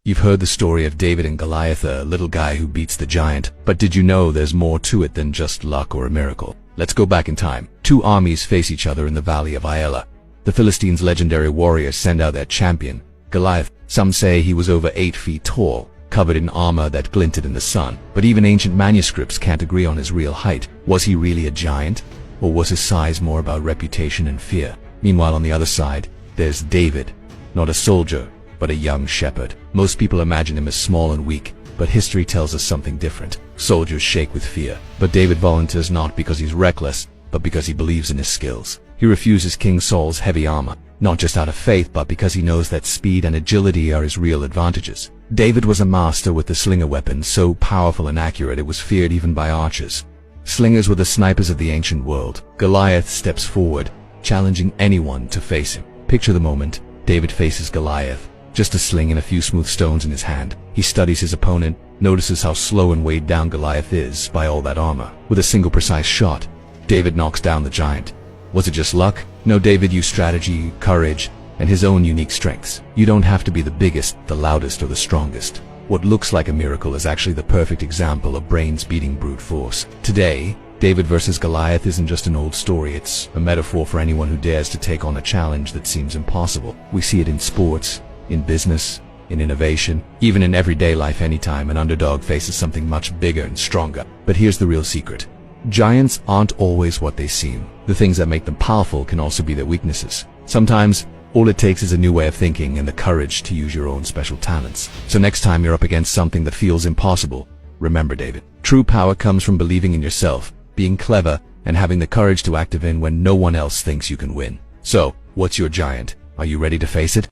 You've heard the story of David and Goliath, a little guy who beats the giant. But did you know there's more to it than just luck or a miracle? Let's go back in time. Two armies face each other in the valley of Aela. The Philistines' legendary warriors send out their champion, Goliath. Some say he was over 8 feet tall, covered in armor that glinted in the sun. But even ancient manuscripts can't agree on his real height. Was he really a giant? Or was his size more about reputation and fear? Meanwhile, on the other side, there's David. Not a soldier, but a young shepherd. Most people imagine him as small and weak, but history tells us something different. Soldiers shake with fear. But David volunteers not because he's reckless, but because he believes in his skills. He refuses King Saul's heavy armor, not just out of faith, but because he knows that speed and agility are his real advantages. David was a master with the slinger weapon, so powerful and accurate it was feared even by archers. Slingers were the snipers of the ancient world. Goliath steps forward, challenging anyone to face him. Picture the moment. David faces Goliath, just a sling and a few smooth stones in his hand. He studies his opponent, notices how slow and weighed down Goliath is by all that armor. With a single precise shot, David knocks down the giant. Was it just luck? No, David used strategy, courage, and his own unique strengths. You don't have to be the biggest, the loudest, or the strongest. What looks like a miracle is actually the perfect example of brains beating brute force. Today, David versus Goliath isn't just an old story, it's a metaphor for anyone who dares to take on a challenge that seems impossible. We see it in sports, in business, in innovation, even in everyday life. Anytime an underdog faces something much bigger and stronger. But here's the real secret. Giants aren't always what they seem. The things that make them powerful can also be their weaknesses. Sometimes, all it takes is a new way of thinking and the courage to use your own special talents. So next time you're up against something that feels impossible, remember David. True power comes from believing in yourself, being clever, and having the courage to act even when no one else thinks you can win. So, what's your giant? Are you ready to face it?